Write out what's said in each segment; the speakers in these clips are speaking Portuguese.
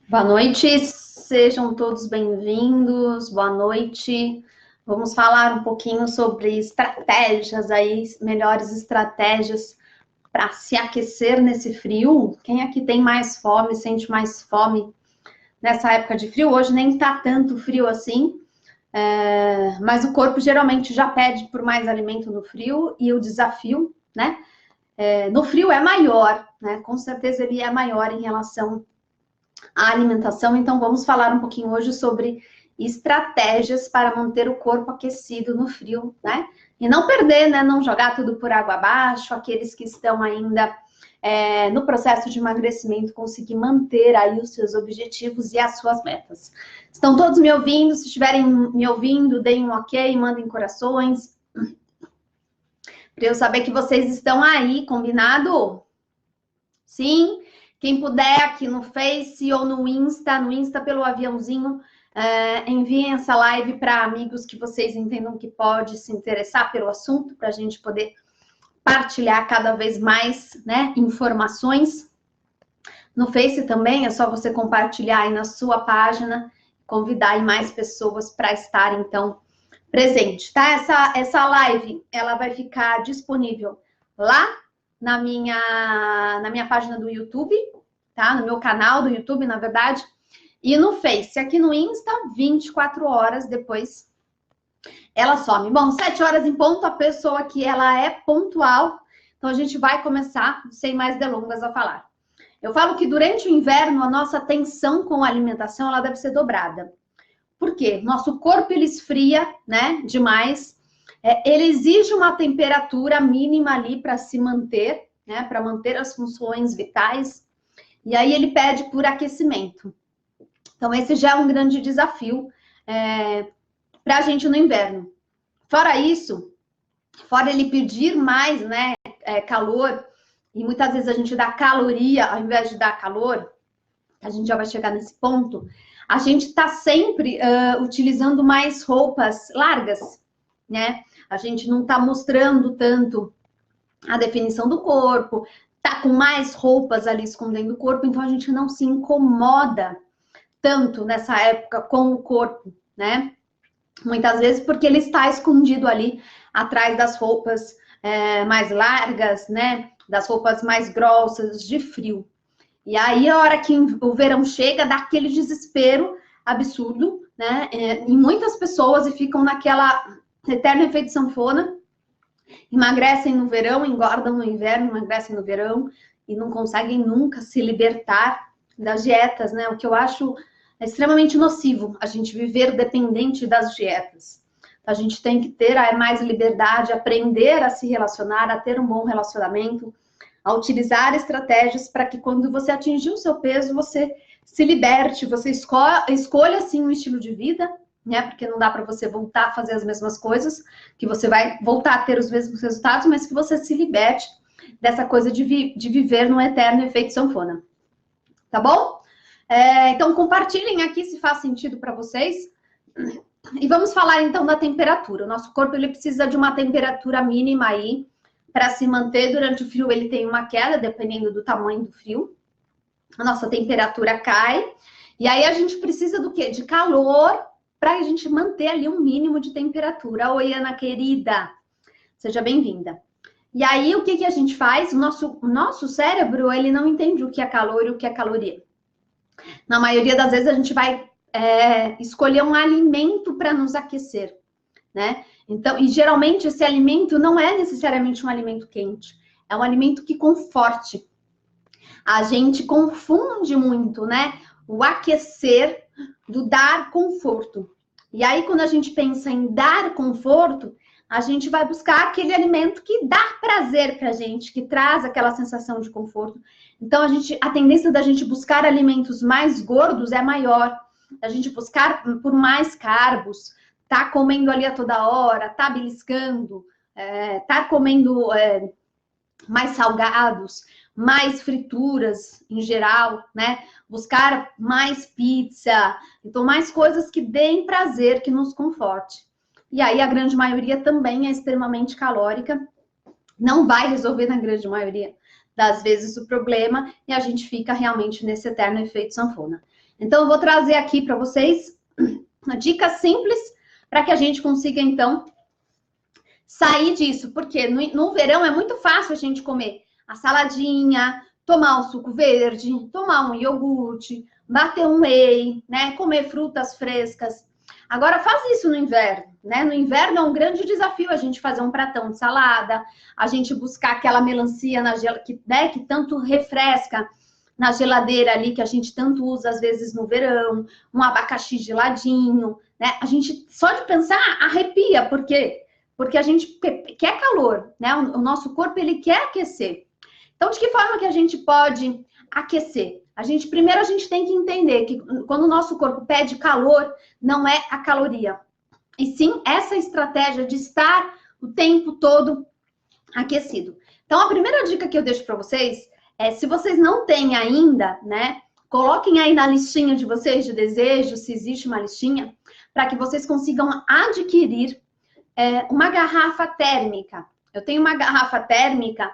Boa noite, sejam todos bem-vindos, boa noite. Vamos falar um pouquinho sobre estratégias aí, melhores estratégias para se aquecer nesse frio. Quem aqui tem mais fome, sente mais fome nessa época de frio? Hoje nem tá tanto frio assim, mas o corpo geralmente já pede por mais alimento no frio e o desafio, né? No frio é maior, né? Com certeza ele é maior em relação a alimentação, então vamos falar um pouquinho hoje sobre estratégias para manter o corpo aquecido no frio, né? E não perder, né? Não jogar tudo por água abaixo, aqueles que estão ainda no processo de emagrecimento, conseguir manter aí os seus objetivos e as suas metas. Estão todos me ouvindo? Se estiverem me ouvindo, deem um ok, mandem corações, para eu saber que vocês estão aí, combinado? Sim? Quem puder aqui no Face ou no Insta pelo aviãozinho, enviem essa live para amigos que vocês entendam que pode se interessar pelo assunto, para a gente poder partilhar cada vez mais, né, informações. No Face também é só você compartilhar aí na sua página, convidar aí mais pessoas para estar, então, presente, tá? Essa live, ela vai ficar disponível lá na minha página do YouTube, tá? No meu canal do YouTube, na verdade, e no Face. Aqui no Insta, 24 horas depois ela some. Bom, 7 horas em ponto, a pessoa aqui, ela é pontual, então a gente vai começar, sem mais delongas, a falar. Eu falo que durante o inverno, a nossa tensão com a alimentação, ela deve ser dobrada. Por quê? Nosso corpo, ele esfria, né, demais. Ele exige uma temperatura mínima ali para se manter, né, para manter as funções vitais. E aí ele pede por aquecimento. Então, esse já é um grande desafio para a gente no inverno. Fora isso, fora ele pedir mais, né, calor, e muitas vezes a gente dá caloria ao invés de dar calor, a gente já vai chegar nesse ponto, a gente está sempre utilizando mais roupas largas, né? A gente não está mostrando tanto a definição do corpo, tá com mais roupas ali escondendo o corpo, então a gente não se incomoda tanto nessa época com o corpo, né? Muitas vezes porque ele está escondido ali atrás das roupas mais largas, né? Das roupas mais grossas, de frio. E aí, a hora que o verão chega, dá aquele desespero absurdo, né? Em muitas pessoas e ficam naquela eterna efeito sanfona, emagrecem no verão, engordam no inverno, emagrecem no verão e não conseguem nunca se libertar das dietas, né? O que eu acho extremamente nocivo, a gente viver dependente das dietas. A gente tem que ter mais liberdade, aprender a se relacionar, a ter um bom relacionamento, a utilizar estratégias para que quando você atingir o seu peso, você se liberte, você escolha, sim, um estilo de vida, né? Porque não dá para você voltar a fazer as mesmas coisas, que você vai voltar a ter os mesmos resultados, mas que você se liberte dessa coisa de viver num eterno efeito sanfona. Tá bom? Então, compartilhem aqui se faz sentido para vocês. E vamos falar, então, da temperatura. O nosso corpo, ele precisa de uma temperatura mínima aí, para se manter durante o frio, ele tem uma queda, dependendo do tamanho do frio. A nossa temperatura cai. E aí a gente precisa do quê? De calor para a gente manter ali um mínimo de temperatura. Oi, Ana querida. Seja bem-vinda. E aí, o que a gente faz? O nosso cérebro, ele não entende o que é calor e o que é caloria. Na maioria das vezes, a gente vai escolher um alimento para nos aquecer, né? Então, e geralmente esse alimento não é necessariamente um alimento quente, é um alimento que conforte. A gente confunde muito, né? O aquecer do dar conforto. E aí, quando a gente pensa em dar conforto, a gente vai buscar aquele alimento que dá prazer pra gente, que traz aquela sensação de conforto. Então, a tendência da gente buscar alimentos mais gordos é maior. A gente buscar por mais carbos, tá comendo ali a toda hora, tá beliscando, tá comendo mais salgados, mais frituras em geral, né? Buscar mais pizza, então mais coisas que deem prazer, que nos conforte. E aí a grande maioria também é extremamente calórica, não vai resolver na grande maioria, das vezes o problema e a gente fica realmente nesse eterno efeito sanfona. Então, eu vou trazer aqui para vocês uma dica simples para que a gente consiga, então, sair disso. Porque no verão é muito fácil a gente comer a saladinha, tomar um suco verde, tomar um iogurte, bater um whey, né? Comer frutas frescas. Agora, faz isso no inverno, né? No inverno é um grande desafio a gente fazer um pratão de salada, a gente buscar aquela melancia que tanto refresca na geladeira ali, que a gente tanto usa às vezes no verão, um abacaxi geladinho, né? A gente, só de pensar, arrepia. Por quê? Porque a gente quer calor, né? O nosso corpo, ele quer aquecer. Então, de que forma que a gente pode aquecer? Primeiro a gente tem que entender que quando o nosso corpo pede calor, não é a caloria. E sim essa estratégia de estar o tempo todo aquecido. Então, a primeira dica que eu deixo para vocês é, se vocês não têm ainda, né? Coloquem aí na listinha de vocês de desejos, se existe uma listinha, para que vocês consigam adquirir uma garrafa térmica. Eu tenho uma garrafa térmica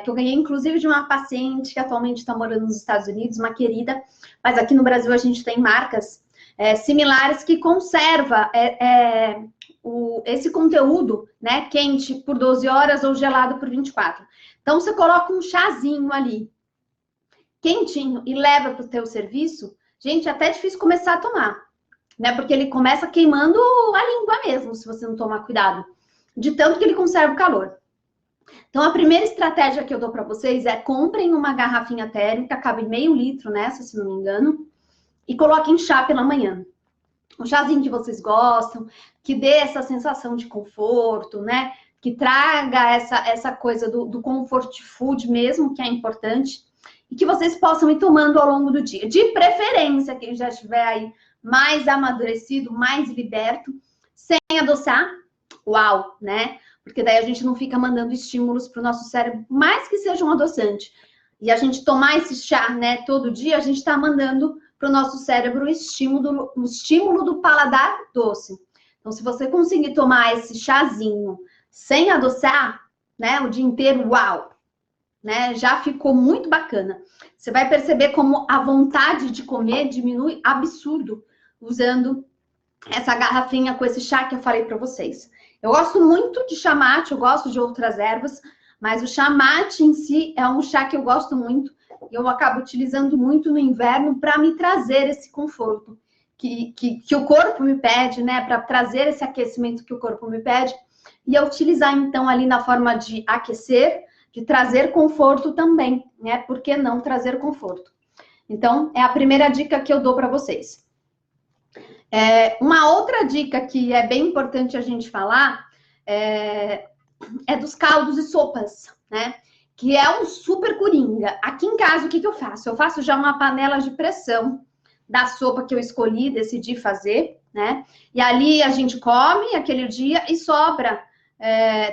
que eu ganhei, inclusive, de uma paciente que atualmente está morando nos Estados Unidos, uma querida, mas aqui no Brasil a gente tem marcas similares que conserva esse conteúdo, né, quente por 12 horas ou gelado por 24. Então, você coloca um chazinho ali, quentinho, e leva para o teu serviço. Gente, é até difícil começar a tomar, né, porque ele começa queimando a língua mesmo, se você não tomar cuidado, de tanto que ele conserva o calor. Então, a primeira estratégia que eu dou para vocês é comprem uma garrafinha térmica, cabe meio litro nessa, se não me engano, e coloquem chá pela manhã. Um chazinho que vocês gostam, que dê essa sensação de conforto, né? Que traga essa coisa do comfort food mesmo, que é importante, e que vocês possam ir tomando ao longo do dia. De preferência, quem já estiver aí mais amadurecido, mais liberto, sem adoçar, uau, né? Porque daí a gente não fica mandando estímulos para o nosso cérebro, mais que seja um adoçante. E a gente tomar esse chá, né, todo dia, a gente está mandando para o nosso cérebro o estímulo do paladar doce. Então, se você conseguir tomar esse chazinho sem adoçar, né, o dia inteiro, uau, né, já ficou muito bacana. Você vai perceber como a vontade de comer diminui absurdo usando essa garrafinha com esse chá que eu falei para vocês. Eu gosto muito de chá mate, eu gosto de outras ervas, mas o chá mate em si é um chá que eu gosto muito. Eu acabo utilizando muito no inverno para me trazer esse conforto que o corpo me pede, né? Para trazer esse aquecimento que o corpo me pede. E eu utilizar, então, ali na forma de aquecer, de trazer conforto também, né? Por que não trazer conforto? Então, é a primeira dica que eu dou para vocês. Uma outra dica que é bem importante a gente falar é dos caldos e sopas, né? Que é um super coringa. Aqui em casa, o que eu faço? Eu faço já uma panela de pressão da sopa que eu escolhi, decidi fazer, né? E ali a gente come aquele dia e sobra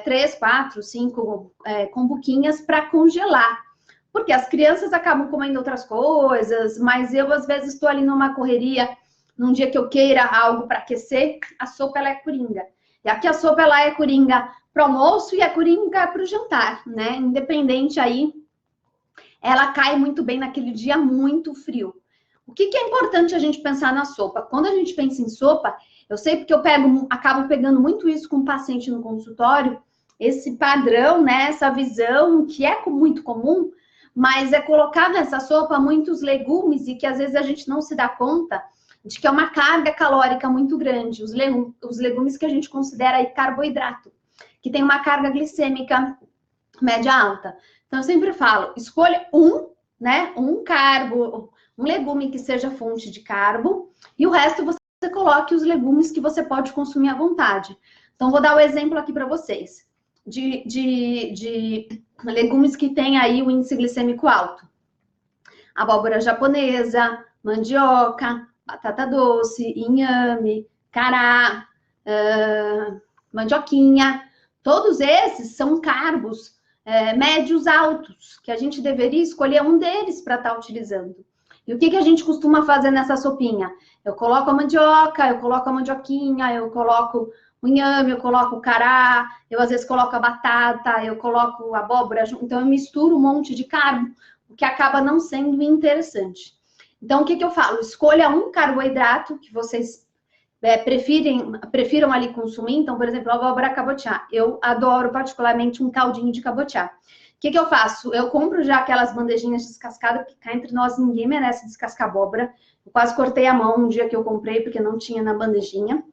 3, 4, 5 combuquinhas para congelar. Porque as crianças acabam comendo outras coisas, mas eu, às vezes, estou ali numa correria, num dia que eu queira algo para aquecer, a sopa ela é coringa. E aqui a sopa ela é coringa para o almoço e é coringa para o jantar, né? Independente aí, ela cai muito bem naquele dia muito frio. O que é importante a gente pensar na sopa? Quando a gente pensa em sopa, eu sei porque eu acabo pegando muito isso com o paciente no consultório, esse padrão, né? Essa visão que é muito comum, mas é colocar nessa sopa muitos legumes e que às vezes a gente não se dá conta de que é uma carga calórica muito grande. Os legumes que a gente considera aí carboidrato, que tem uma carga glicêmica média alta. Então, eu sempre falo, escolha um carbo, um legume que seja fonte de carbo, e o resto você coloque os legumes que você pode consumir à vontade. Então, vou dar o exemplo aqui para vocês, de legumes que tem aí o índice glicêmico alto. Abóbora japonesa, mandioca, batata doce, inhame, cará, mandioquinha. Todos esses são carbos médios altos, que a gente deveria escolher um deles para estar utilizando. E o que a gente costuma fazer nessa sopinha? Eu coloco a mandioca, eu coloco a mandioquinha, eu coloco o inhame, eu coloco o cará, eu às vezes coloco a batata, eu coloco a abóbora, então eu misturo um monte de carbo, o que acaba não sendo interessante. Então, o que eu falo? Escolha um carboidrato que vocês prefiram ali consumir. Então, por exemplo, a abóbora cabotiá. Eu adoro particularmente um caldinho de cabotiá. O que eu faço? Eu compro já aquelas bandejinhas descascadas, porque cá entre nós ninguém merece descascar abóbora. Eu quase cortei a mão um dia que eu comprei, porque não tinha na bandejinha.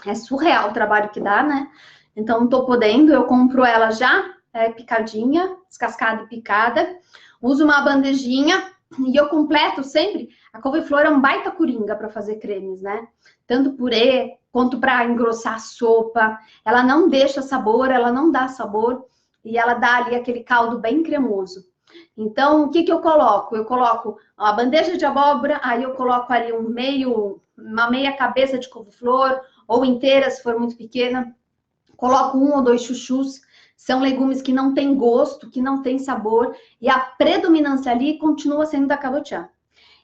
É surreal o trabalho que dá, né? Então, não tô podendo. Eu compro ela já picadinha, descascada e picada. Uso uma bandejinha e eu completo sempre. A couve-flor é um baita coringa para fazer cremes, né? Tanto purê quanto para engrossar a sopa. Ela não deixa sabor, ela não dá sabor e ela dá ali aquele caldo bem cremoso. Então, o que eu coloco? Eu coloco a bandeja de abóbora, aí eu coloco ali uma meia cabeça de couve-flor, ou inteira, se for muito pequena. Coloco 1 ou 2 chuchus. São legumes que não têm gosto, que não têm sabor, e a predominância ali continua sendo da cabotiá.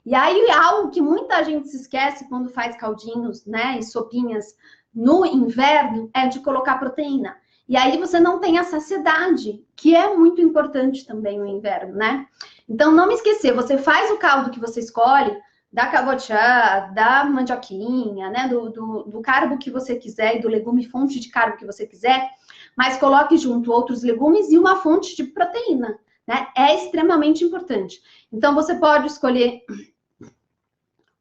E aí, algo que muita gente se esquece quando faz caldinhos, né, e sopinhas no inverno, é de colocar proteína. E aí você não tem a saciedade, que é muito importante também no inverno, né? Então, não me esquecer, você faz o caldo que você escolhe, da cabotiá, da mandioquinha, né, do carbo que você quiser, e do legume fonte de carbo que você quiser, mas coloque junto outros legumes e uma fonte de proteína, né? É extremamente importante. Então, você pode escolher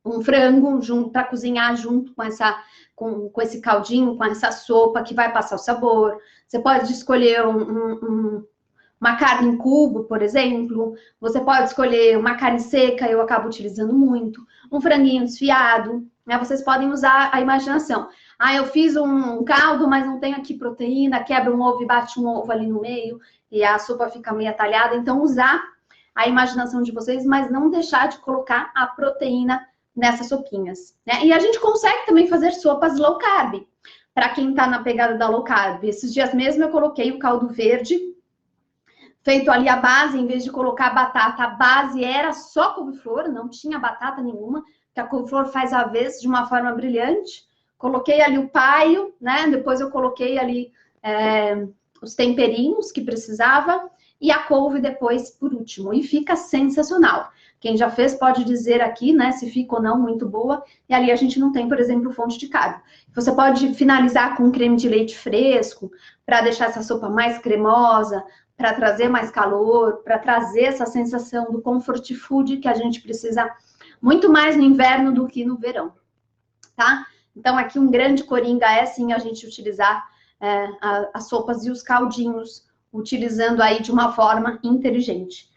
um frango para cozinhar junto com esse caldinho, com essa sopa que vai passar o sabor. Você pode escolher uma carne em cubo, por exemplo. Você pode escolher uma carne seca, eu acabo utilizando muito. Um franguinho desfiado, né? Vocês podem usar a imaginação. Ah, eu fiz um caldo, mas não tenho aqui proteína, quebra um ovo e bate um ovo ali no meio, e a sopa fica meio atalhada. Então, usar a imaginação de vocês, mas não deixar de colocar a proteína nessas sopinhas, né? E a gente consegue também fazer sopas low carb, para quem tá na pegada da low carb. Esses dias mesmo eu coloquei o caldo verde, feito ali a base, em vez de colocar batata, a base era só couve-flor, não tinha batata nenhuma, que a couve-flor faz a vez de uma forma brilhante. Coloquei ali o paio, né? Depois eu coloquei ali os temperinhos que precisava e a couve depois por último. E fica sensacional. Quem já fez pode dizer aqui, né, se fica ou não muito boa. E ali a gente não tem, por exemplo, fonte de carbo. Você pode finalizar com um creme de leite fresco para deixar essa sopa mais cremosa, para trazer mais calor, para trazer essa sensação do comfort food que a gente precisa muito mais no inverno do que no verão, tá? Então, aqui um grande coringa é, sim, a gente utilizar as sopas e os caldinhos, utilizando aí de uma forma inteligente.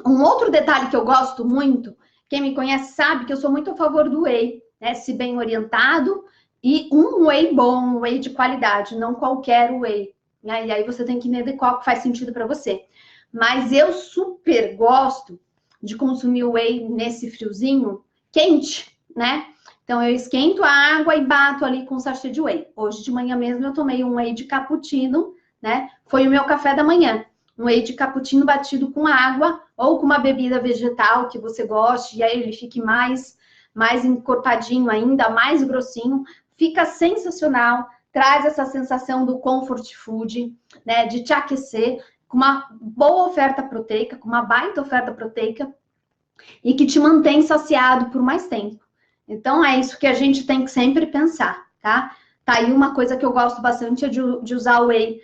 Um outro detalhe que eu gosto muito, quem me conhece sabe que eu sou muito a favor do whey, né? Se bem orientado, e um whey bom, um whey de qualidade, não qualquer whey, né? E aí você tem que entender qual que faz sentido para você. Mas eu super gosto de consumir o whey nesse friozinho quente, né? Então, eu esquento a água e bato ali com um sachê de whey. Hoje de manhã mesmo eu tomei um whey de cappuccino, né? Foi o meu café da manhã. Um whey de cappuccino batido com água ou com uma bebida vegetal que você goste, e aí ele fique mais encorpadinho ainda, mais grossinho. Fica sensacional, traz essa sensação do comfort food, né? De te aquecer, com uma boa oferta proteica, com uma baita oferta proteica, e que te mantém saciado por mais tempo. Então, é isso que a gente tem que sempre pensar, tá? Tá aí uma coisa que eu gosto bastante de usar o whey,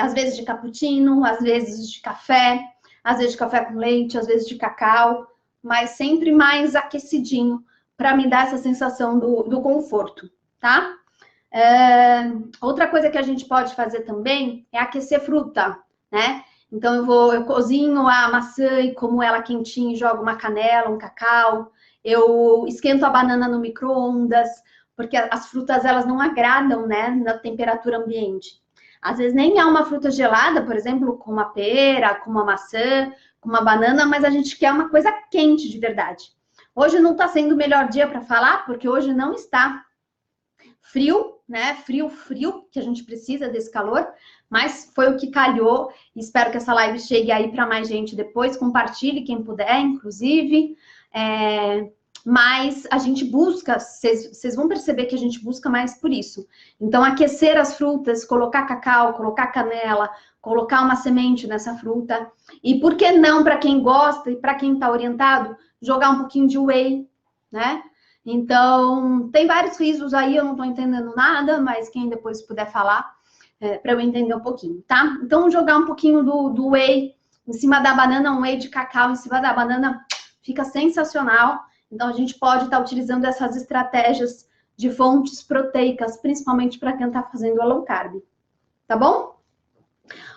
às vezes de cappuccino, às vezes de café, às vezes de café com leite, às vezes de cacau, mas sempre mais aquecidinho, para me dar essa sensação do conforto, tá? Outra coisa que a gente pode fazer também é aquecer fruta, né? Então, eu cozinho a maçã e como ela quentinha e jogo uma canela, um cacau. Eu esquento a banana no micro-ondas, porque as frutas, elas não agradam, né, na temperatura ambiente. Às vezes nem é uma fruta gelada, por exemplo, com uma pera, com uma maçã, com uma banana, mas a gente quer uma coisa quente de verdade. Hoje não está sendo o melhor dia para falar, porque hoje não está frio, né? Frio, que a gente precisa desse calor, mas foi o que calhou. Espero que essa live chegue aí para mais gente depois. Compartilhe quem puder, inclusive. mas a gente busca, vocês vão perceber que a gente busca mais por isso. Então, aquecer as frutas, colocar cacau, colocar canela, colocar uma semente nessa fruta. E por que não, para quem gosta e para quem está orientado, jogar um pouquinho de whey, né? Então, tem vários risos aí, eu não estou entendendo nada, mas quem depois puder falar, para eu entender um pouquinho, tá? Então, jogar um pouquinho do whey em cima da banana, um whey de cacau em cima da banana, fica sensacional. Então, a gente pode estar utilizando essas estratégias de fontes proteicas, principalmente para quem está fazendo a low carb, tá bom?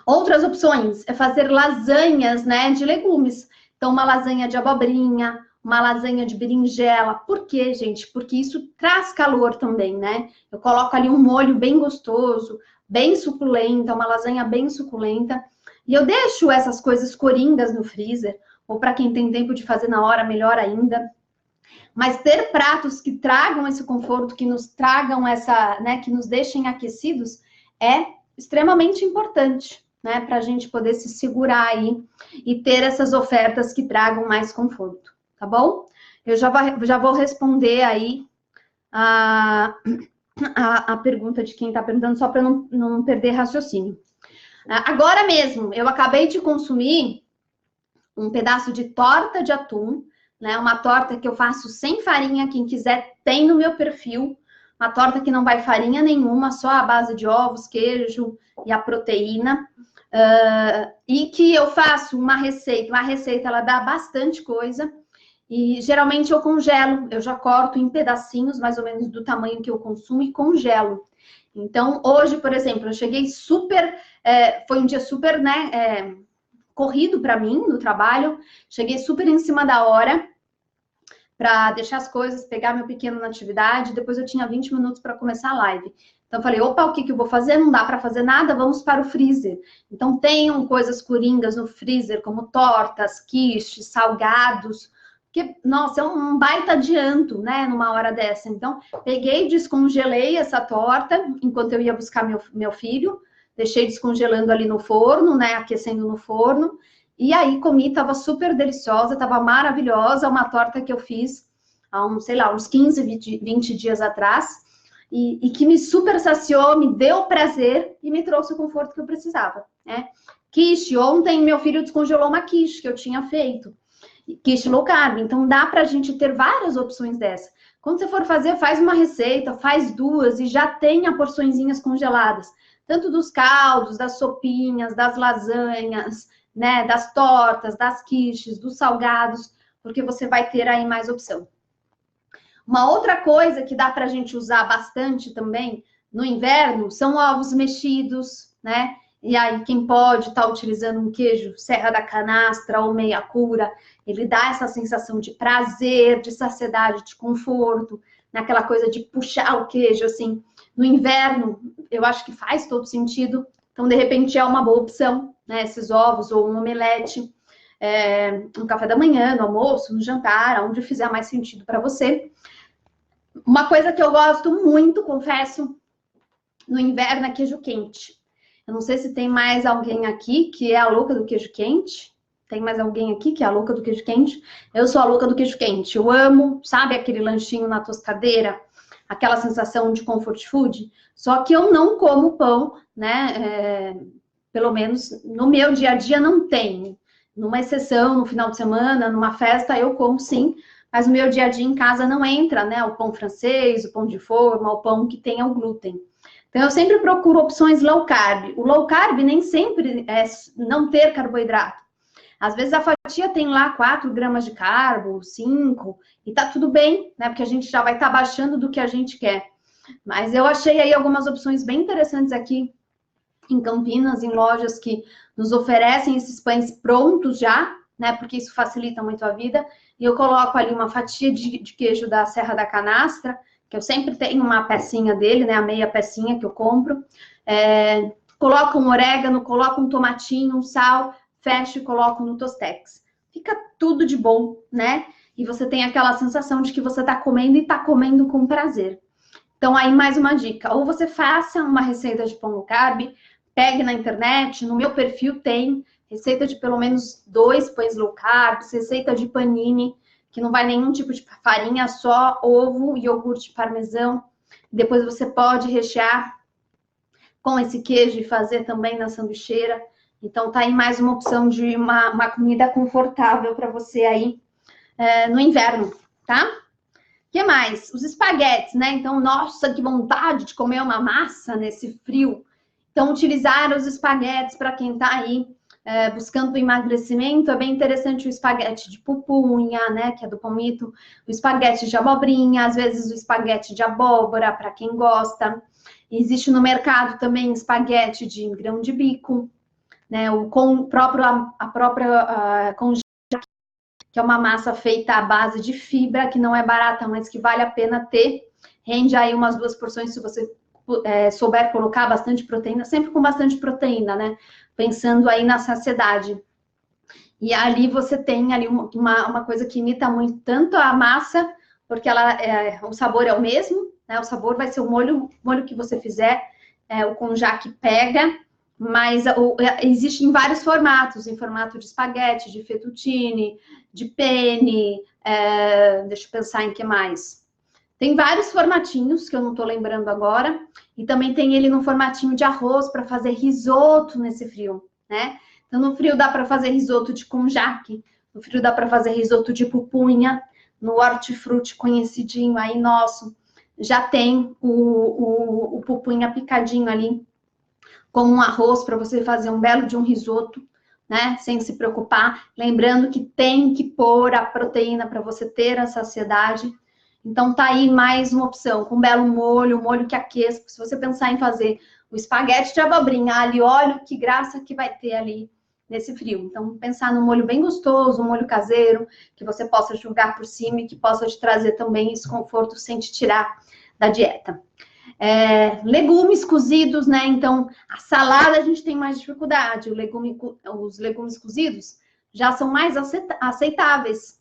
Outras opções é fazer lasanhas, né, de legumes. Então, uma lasanha de abobrinha, uma lasanha de berinjela. Por quê, gente? Porque isso traz calor também, né? Eu coloco ali um molho bem gostoso, bem suculenta, uma lasanha bem suculenta. E eu deixo essas coisas coringas no freezer, ou para quem tem tempo de fazer na hora, melhor ainda. Mas ter pratos que tragam esse conforto, que nos tragam essa, né, que nos deixem aquecidos, é extremamente importante, né, para a gente poder se segurar aí e ter essas ofertas que tragam mais conforto, tá bom? Eu já vou responder aí a pergunta de quem está perguntando, só para não perder raciocínio. Agora mesmo, eu acabei de consumir um pedaço de torta de atum, né? Uma torta que eu faço sem farinha, quem quiser tem no meu perfil. Uma torta que não vai farinha nenhuma, só a base de ovos, queijo e a proteína. E que eu faço uma receita. Uma receita, ela dá bastante coisa. E geralmente eu congelo. Eu já corto em pedacinhos, mais ou menos do tamanho que eu consumo, e congelo. Então, hoje, por exemplo, eu cheguei super... foi um dia super, né... corrido para mim no trabalho, cheguei super em cima da hora para deixar as coisas, pegar meu pequeno na atividade, depois eu tinha 20 minutos para começar a live. Então, eu falei, opa, o que eu vou fazer? Não dá para fazer nada, vamos para o freezer. Então, tenham coisas coringas no freezer, como tortas, quiches, salgados, porque, nossa, é um baita adianto, né, numa hora dessa. Então, peguei e descongelei essa torta, enquanto eu ia buscar meu filho, deixei descongelando ali no forno, né, aquecendo no forno, e aí comi, tava super deliciosa, tava maravilhosa, uma torta que eu fiz há uns 15, 20 dias atrás, e que me super saciou, me deu prazer e me trouxe o conforto que eu precisava, né. Quiche, ontem meu filho descongelou uma quiche que eu tinha feito, quiche low carb, então dá pra gente ter várias opções dessa. Quando você for fazer, faz uma receita, faz duas e já tenha porçõezinhas congeladas, tanto dos caldos, das sopinhas, das lasanhas, né, das tortas, das quiches, dos salgados, porque você vai ter aí mais opção. Uma outra coisa que dá para a gente usar bastante também no inverno são ovos mexidos, né? E aí quem pode estar utilizando um queijo Serra da Canastra ou meia cura, ele dá essa sensação de prazer, de saciedade, de conforto, naquela coisa de puxar o queijo, assim. No inverno, eu acho que faz todo sentido. Então, de repente, é uma boa opção, né? Esses ovos ou um omelete, no café da manhã, no almoço, no jantar, onde fizer mais sentido para você. Uma coisa que eu gosto muito, confesso, no inverno é queijo quente. Eu não sei se tem mais alguém aqui que é a louca do queijo quente. Tem mais alguém aqui que é a louca do queijo quente? Eu sou a louca do queijo quente. Eu amo, sabe, aquele lanchinho na tostadeira? Aquela sensação de comfort food, só que eu não como pão, né, pelo menos no meu dia a dia não tem. Numa exceção, no final de semana, numa festa, eu como sim, mas no meu dia a dia em casa não entra, né, o pão francês, o pão de forma, o pão que tenha o glúten. Então, eu sempre procuro opções low carb. O low carb nem sempre é não ter carboidrato. Às vezes a fatia tem lá 4 gramas de carbo, 5, e tá tudo bem, né? Porque a gente já vai estar baixando do que a gente quer. Mas eu achei aí algumas opções bem interessantes aqui em Campinas, em lojas que nos oferecem esses pães prontos já, né? Porque isso facilita muito a vida. E eu coloco ali uma fatia de queijo da Serra da Canastra, que eu sempre tenho uma pecinha dele, né? A meia pecinha que eu compro. Coloco um orégano, coloco um tomatinho, um sal, fecho e coloco no Tostex. Fica tudo de bom, né? E você tem aquela sensação de que você tá comendo e tá comendo com prazer. Então, aí mais uma dica. Ou você faça uma receita de pão low carb, pegue na internet, no meu perfil tem receita de pelo menos 2 pães low carb, receita de panini, que não vai nenhum tipo de farinha, só ovo, iogurte, parmesão. Depois você pode rechear com esse queijo e fazer também na sanduicheira. Então, tá aí mais uma opção de uma comida confortável para você aí no inverno, tá? O que mais? Os espaguetes, né? Então, nossa, que vontade de comer uma massa nesse frio. Então, utilizar os espaguetes para quem tá aí buscando emagrecimento, é bem interessante o espaguete de pupunha, né? Que é do palmito, o espaguete de abobrinha, às vezes o espaguete de abóbora, para quem gosta. Existe no mercado também espaguete de grão de bico, né? A própria congelada, que é uma massa feita à base de fibra, que não é barata, mas que vale a pena ter. Rende aí umas 2 porções se você souber colocar bastante proteína, sempre com bastante proteína, né? Pensando aí na saciedade. E ali você tem ali uma coisa que imita muito tanto a massa, porque o sabor é o mesmo, né? O sabor vai ser o molho que você fizer, o conjac pega, mas existe em vários formatos, em formato de espaguete, de fettuccine, de penne, deixa eu pensar em que mais. Tem vários formatinhos que eu não estou lembrando agora, e também tem ele no formatinho de arroz para fazer risoto nesse frio, né? Então, no frio dá para fazer risoto de conjac, no frio dá para fazer risoto de pupunha, no hortifruti conhecidinho aí nosso, já tem o pupunha picadinho ali, como um arroz para você fazer um belo de um risoto, né? Sem se preocupar. Lembrando que tem que pôr a proteína para você ter a saciedade. Então, tá aí mais uma opção, com um belo molho, um molho que aqueça. Se você pensar em fazer o espaguete de abobrinha, alho e óleo, que graça que vai ter ali nesse frio. Então, pensar num molho bem gostoso, um molho caseiro, que você possa jogar por cima e que possa te trazer também esse conforto sem te tirar da dieta. Legumes cozidos, né? Então, a salada a gente tem mais dificuldade. Os legumes cozidos já são mais aceitáveis.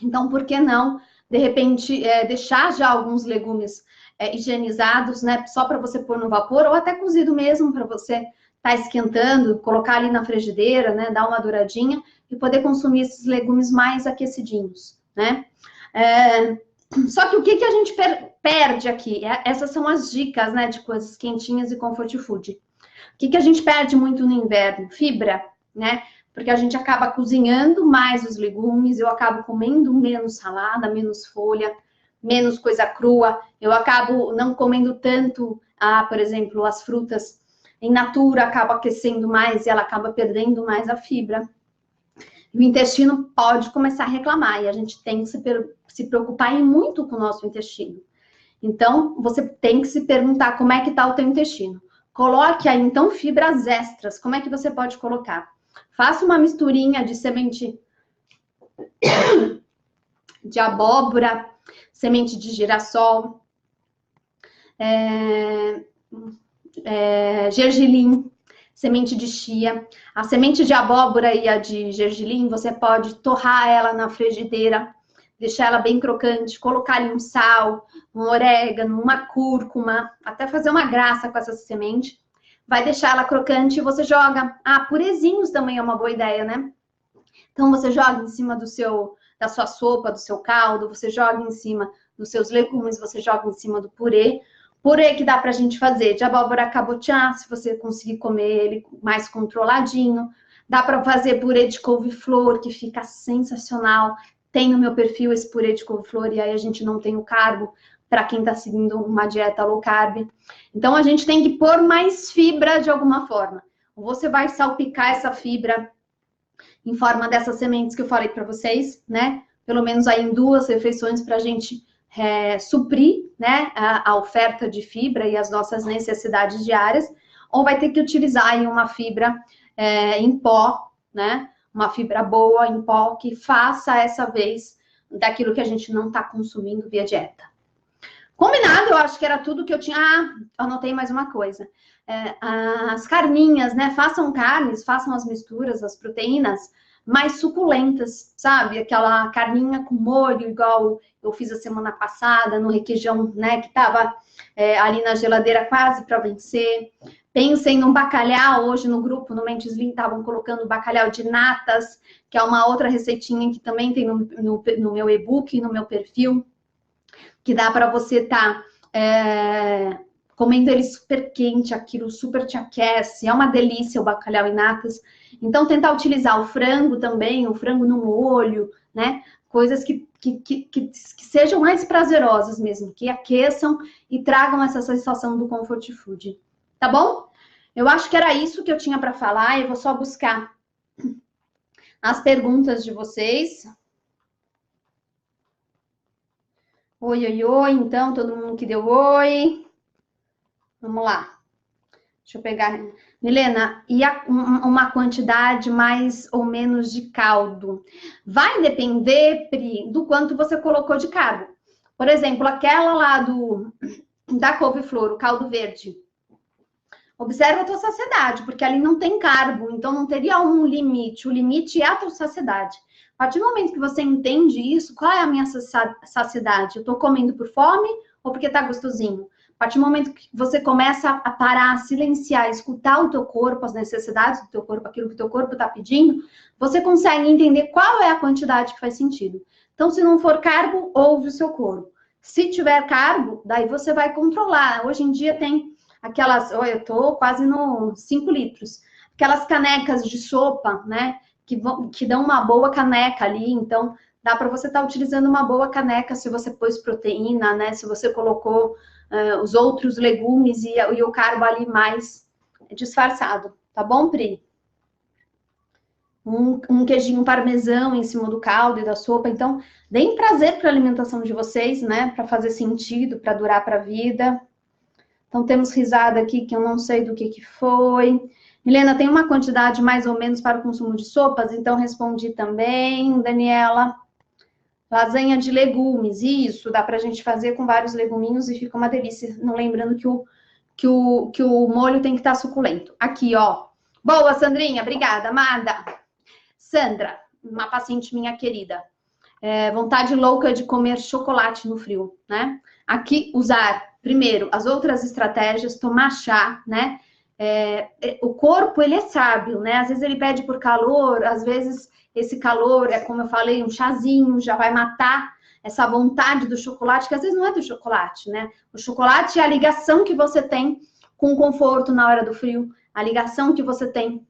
Então, por que não, de repente, deixar já alguns legumes higienizados, né? Só para você pôr no vapor, ou até cozido mesmo, para você estar esquentando, colocar ali na frigideira, né? Dar uma douradinha e poder consumir esses legumes mais aquecidinhos, né? Só que o que a gente perde aqui? Essas são as dicas, né? De coisas quentinhas e comfort food. O que a gente perde muito no inverno? Fibra, né? Porque a gente acaba cozinhando mais os legumes, eu acabo comendo menos salada, menos folha, menos coisa crua, eu acabo não comendo tanto, por exemplo, as frutas em natura, acaba aquecendo mais e ela acaba perdendo mais a fibra. O intestino pode começar a reclamar e a gente tem que se preocupar muito com o nosso intestino. Então, você tem que se perguntar como é que está o teu intestino. Coloque aí, então, fibras extras. Como é que você pode colocar? Faça uma misturinha de semente de abóbora, semente de girassol, gergelim, semente de chia. A semente de abóbora e a de gergelim, você pode torrar ela na frigideira, deixar ela bem crocante, colocar ali um sal, um orégano, uma cúrcuma, até fazer uma graça com essa semente. Vai deixar ela crocante e você joga. Purezinhos também é uma boa ideia, né? Então, você joga em cima da sua sopa, do seu caldo, você joga em cima dos seus legumes, você joga em cima do purê. Purê que dá pra gente fazer de abóbora cabotiá, se você conseguir comer ele mais controladinho. Dá pra fazer purê de couve-flor, que fica sensacional. Tem no meu perfil esse purê de couve-flor e aí a gente não tem o carbo para quem está seguindo uma dieta low carb. Então, a gente tem que pôr mais fibra de alguma forma. Você vai salpicar essa fibra em forma dessas sementes que eu falei para vocês, né? Pelo menos aí em 2 refeições para a gente suprir, né, a oferta de fibra e as nossas necessidades diárias. Ou vai ter que utilizar aí uma fibra em pó, né? Uma fibra boa em pó que faça essa vez daquilo que a gente não está consumindo via dieta. Combinado, eu acho que era tudo que eu tinha. Anotei mais uma coisa. As carninhas, né? Façam carnes, façam as misturas, as proteínas mais suculentas, sabe? Aquela carninha com molho, igual eu fiz a semana passada, no requeijão, né? Que tava ali na geladeira quase para vencer. Pensem num bacalhau, hoje no grupo, no Mentes Lean, estavam colocando bacalhau de natas, que é uma outra receitinha que também tem no meu e-book, no meu perfil, que dá para você estar comendo ele super quente, aquilo super te aquece, é uma delícia o bacalhau em natas. Então, tentar utilizar o frango também, o frango no molho, né? Coisas que sejam mais prazerosas mesmo, que aqueçam e tragam essa sensação do comfort food. Tá bom? Eu acho que era isso que eu tinha para falar. Eu vou só buscar as perguntas de vocês. Oi, oi, oi. Então, todo mundo que deu oi. Vamos lá. Deixa eu pegar. Milena, e uma quantidade mais ou menos de caldo? Vai depender, Pri, do quanto você colocou de carbo. Por exemplo, aquela lá da couve-flor, o caldo verde. Observa a tua saciedade, porque ali não tem carbo, então não teria um limite. O limite é a tua saciedade. A partir do momento que você entende isso, qual é a minha saciedade? Eu tô comendo por fome ou porque tá gostosinho? A partir do momento que você começa a parar, a silenciar, escutar o teu corpo, as necessidades do teu corpo, aquilo que o teu corpo está pedindo, você consegue entender qual é a quantidade que faz sentido. Então, se não for carbo, ouve o seu corpo. Se tiver carbo, daí você vai controlar. Hoje em dia tem aquelas, eu tô quase no 5 litros, aquelas canecas de sopa, né, que dão uma boa caneca ali, então dá para você estar utilizando uma boa caneca se você pôs proteína, né, se você colocou os outros legumes e o carbo ali mais disfarçado, tá bom, Pri? Um queijinho parmesão em cima do caldo e da sopa, então, deem prazer para a alimentação de vocês, né, para fazer sentido, para durar para a vida. Então, temos risada aqui, que eu não sei do que foi. Milena, tem uma quantidade mais ou menos para o consumo de sopas? Então, respondi também. Daniela, lasanha de legumes, isso, dá para a gente fazer com vários leguminhos e fica uma delícia. Não lembrando que o molho tem que estar suculento. Aqui, ó. Boa, Sandrinha, obrigada, amada. Sandra, uma paciente minha querida. Vontade louca de comer chocolate no frio, né? Aqui, usar, primeiro, as outras estratégias, tomar chá, né? O corpo, ele é sábio, né? Às vezes ele pede por calor, às vezes esse calor é, como eu falei, um chazinho, já vai matar essa vontade do chocolate, que às vezes não é do chocolate, né? O chocolate é a ligação que você tem com o conforto na hora do frio, a ligação que você tem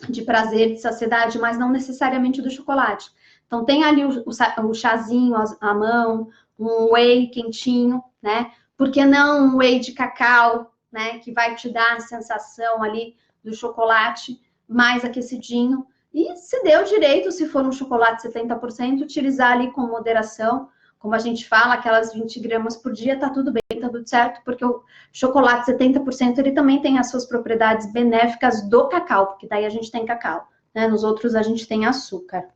de prazer, de saciedade, mas não necessariamente do chocolate. Então, tem ali o chazinho à mão, um whey quentinho, né? Por que não um whey de cacau, né? Que vai te dar a sensação ali do chocolate mais aquecidinho. E se deu direito, se for um chocolate 70%, utilizar ali com moderação. Como a gente fala, aquelas 20 gramas por dia, tá tudo bem, tá tudo certo, porque o chocolate 70%, ele também tem as suas propriedades benéficas do cacau, porque daí a gente tem cacau, né? Nos outros a gente tem açúcar.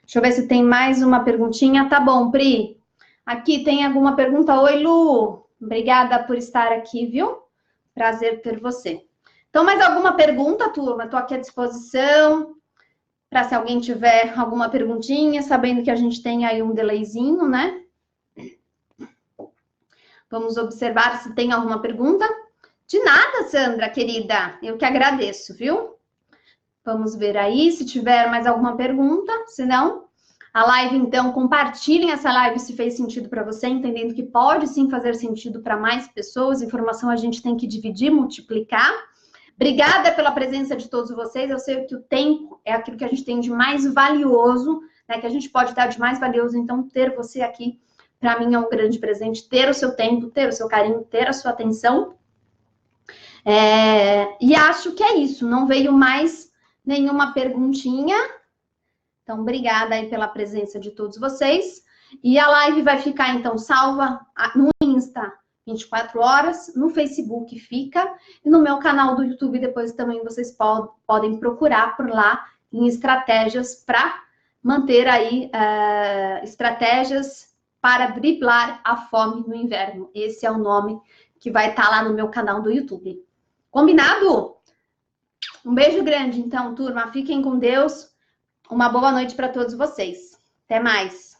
Deixa eu ver se tem mais uma perguntinha. Tá bom, Pri. Aqui tem alguma pergunta? Oi, Lu. Obrigada por estar aqui, viu? Prazer ter você. Então, mais alguma pergunta, turma? Estou aqui à disposição para se alguém tiver alguma perguntinha, sabendo que a gente tem aí um delayzinho, né? Vamos observar se tem alguma pergunta. De nada, Sandra, querida. Eu que agradeço, viu? Vamos ver aí se tiver mais alguma pergunta. Se não, a live, então, compartilhem essa live se fez sentido para você, entendendo que pode sim fazer sentido para mais pessoas. Informação a gente tem que dividir, multiplicar. Obrigada pela presença de todos vocês. Eu sei que o tempo é aquilo que a gente tem de mais valioso, né? Que a gente pode dar de mais valioso. Então, ter você aqui, para mim, é um grande presente. Ter o seu tempo, ter o seu carinho, ter a sua atenção. E acho que é isso. Não veio mais nenhuma perguntinha. Então, obrigada aí pela presença de todos vocês. E a live vai ficar, então, salva no Insta 24 horas, no Facebook fica, e no meu canal do YouTube depois também vocês podem procurar por lá em estratégias para manter aí, estratégias para driblar a fome no inverno. Esse é o nome que vai estar lá no meu canal do YouTube. Combinado? Um beijo grande, então, turma. Fiquem com Deus. Uma boa noite para todos vocês. Até mais.